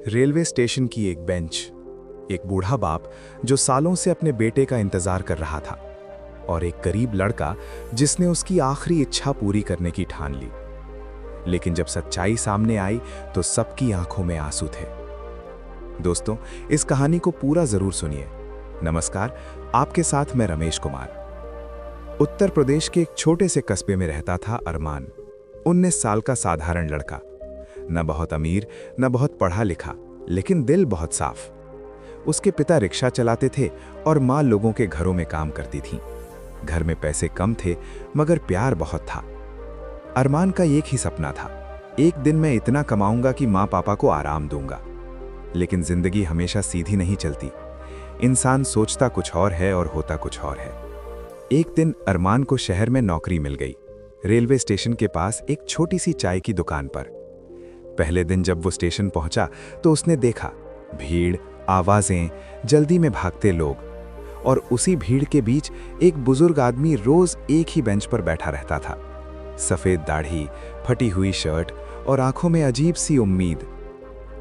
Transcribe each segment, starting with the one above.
Railway station की एक bench, एक बूढ़ा बाप जो सालों से अपने बेटे का इंतजार कर रहा था, और एक गरीब लड़का जिसने उसकी आखिरी इच्छा पूरी करने की ठान ली। लेकिन जब सच्चाई सामने आई तो सबकी आंखों में आंसू थे। दोस्तों, इस कहानी को पूरा जरूर सुनिए। नमस्कार, आपके साथ मैं रमेश कुमार। उत्तर प्रदेश के एक छोटे से कस्बे में रहता था अरमान, 19 साल का साधारण लड़का। न बहुत अमीर, न बहुत पढ़ा लिखा, लेकिन दिल बहुत साफ। उसके पिता रिक्शा चलाते थे और माँ लोगों के घरों में काम करती थी। घर में पैसे कम थे, मगर प्यार बहुत था। अरमान का एक ही सपना था, एक दिन मैं इतना कमाऊंगा कि माँ पापा को आराम दूंगा। लेकिन जिंदगी हमेशा सीधी नहीं चलती। इंसान सोचता कुछ और है और होता कुछ और है। एक दिन अरमान को शहर में नौकरी मिल गई, रेलवे स्टेशन के पास एक छोटी सी चाय की दुकान पर। पहले दिन जब वो स्टेशन पहुंचा तो उसने देखा भीड़, आवाजें, जल्दी में भागते लोग, और उसी भीड़ के बीच एक बुजुर्ग आदमी रोज एक ही बेंच पर बैठा रहता था। सफेद दाढ़ी, फटी हुई शर्ट और आंखों में अजीब सी उम्मीद।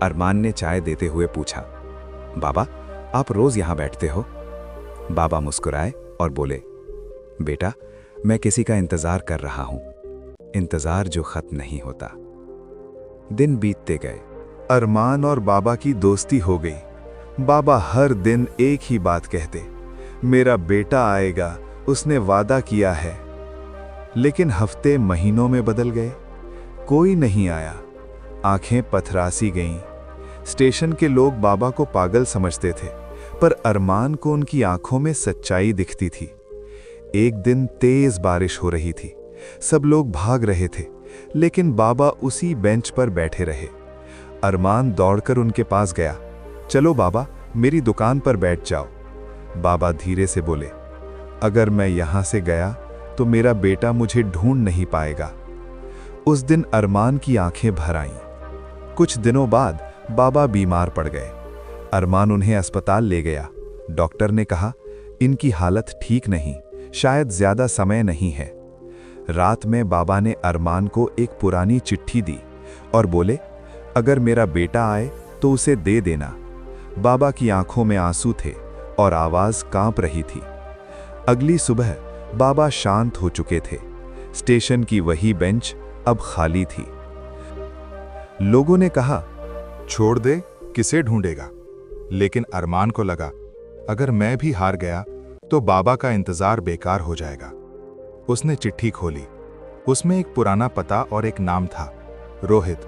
अरमान ने चाय देते हुए पूछा, बाबा, आप रोज यहां बैठते हो? बाबा मुस्कुराए और बोले, बेटा, मैं किसी का इंतजार कर रहा हूं, इंतजार जो खत्म नहीं होता। दिन बीतते गए। अरमान और बाबा की दोस्ती हो गई। बाबा हर दिन एक ही बात कहते, मेरा बेटा आएगा, उसने वादा किया है। लेकिन हफ्ते महीनों में बदल गए, कोई नहीं आया। आंखें पथरासी गईं। स्टेशन के लोग बाबा को पागल समझते थे, पर अरमान को उनकी आंखों में सच्चाई दिखती थी। एक दिन तेज बारिश हो रही थी, सब लोग भाग रहे थे, लेकिन बाबा उसी बेंच पर बैठे रहे। अरमान दौड़कर उनके पास गया, चलो बाबा, मेरी दुकान पर बैठ जाओ। बाबा धीरे से बोले, अगर मैं यहां से गया तो मेरा बेटा मुझे ढूंढ नहीं पाएगा। उस दिन अरमान की आंखें भर आईं। कुछ दिनों बाद बाबा बीमार पड़ गए। अरमान उन्हें अस्पताल ले गया। डॉक्टर ने कहा, इनकी हालत ठीक नहीं, शायद ज्यादा समय नहीं है। रात में बाबा ने अरमान को एक पुरानी चिट्ठी दी और बोले, अगर मेरा बेटा आए तो उसे दे देना। बाबा की आंखों में आंसू थे और आवाज कांप रही थी। अगली सुबह बाबा शांत हो चुके थे। स्टेशन की वही बेंच अब खाली थी। लोगों ने कहा, छोड़ दे, किसे ढूंढेगा। लेकिन अरमान को लगा, अगर मैं भी हार गया तो बाबा का इंतजार बेकार हो जाएगा। उसने चिट्ठी खोली। उसमें एक पुराना पता और एक नाम था, रोहित।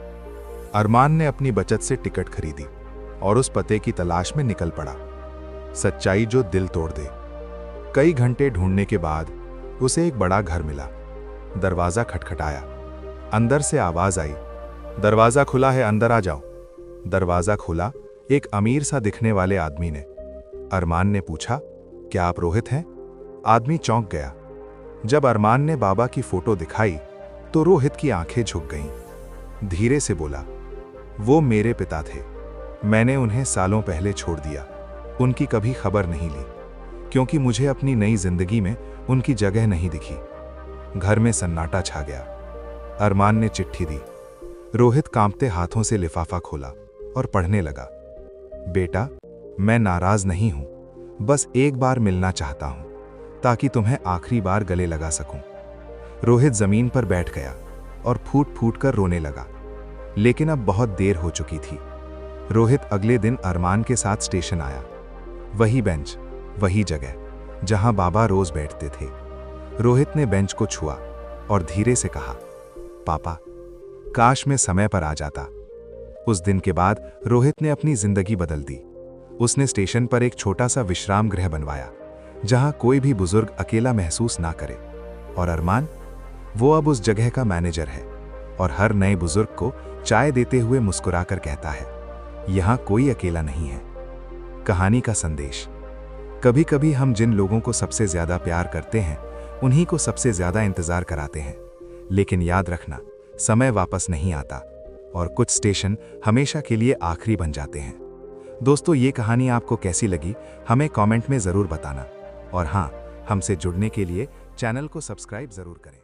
अरमान ने अपनी बचत से टिकट खरीदी और उस पते की तलाश में निकल पड़ा। सच्चाई जो दिल तोड़ दे। कई घंटे ढूंढने के बाद उसे एक बड़ा घर मिला। दरवाजा खटखटाया। अंदर से आवाज आई, दरवाजा खुला है, अंदर आ जाओ। दरवाजा खुला एक अमीर सा दिखने वाले आदमी ने। अरमान ने पूछा, क्या आप रोहित हैं? आदमी चौंक गया। जब अरमान ने बाबा की फोटो दिखाई तो रोहित की आंखें झुक गईं। धीरे से बोला, वो मेरे पिता थे, मैंने उन्हें सालों पहले छोड़ दिया। उनकी कभी खबर नहीं ली, क्योंकि मुझे अपनी नई जिंदगी में उनकी जगह नहीं दिखी। घर में सन्नाटा छा गया। अरमान ने चिट्ठी दी। रोहित कांपते हाथों से लिफाफा खोला और पढ़ने लगा, बेटा, मैं नाराज नहीं हूं, बस एक बार मिलना चाहता हूं, ताकि तुम्हें आखिरी बार गले लगा सकूं। रोहित जमीन पर बैठ गया और फूट फूट कर रोने लगा। लेकिन अब बहुत देर हो चुकी थी। रोहित अगले दिन अरमान के साथ स्टेशन आया। वही बेंच, वही जगह जहां बाबा रोज बैठते थे। रोहित ने बेंच को छुआ और धीरे से कहा, पापा, काश मैं समय पर आ जाता। उस दिन के बाद रोहित ने अपनी जिंदगी बदल दी। उसने स्टेशन पर एक छोटा सा विश्राम गृह बनवाया, जहां कोई भी बुजुर्ग अकेला महसूस ना करे। और अरमान, वो अब उस जगह का मैनेजर है और हर नए बुजुर्ग को चाय देते हुए मुस्कुराकर कहता है, यहां कोई अकेला नहीं है। कहानी का संदेश, कभी कभी हम जिन लोगों को सबसे ज्यादा प्यार करते हैं, उन्हीं को सबसे ज्यादा इंतजार कराते हैं। लेकिन याद रखना, समय वापस नहीं आता और कुछ स्टेशन हमेशा के लिए आखिरी बन जाते हैं। दोस्तों, ये कहानी आपको कैसी लगी, हमें कमेंट में जरूर बताना। और हाँ, हमसे जुड़ने के लिए चैनल को सब्सक्राइब जरूर करें।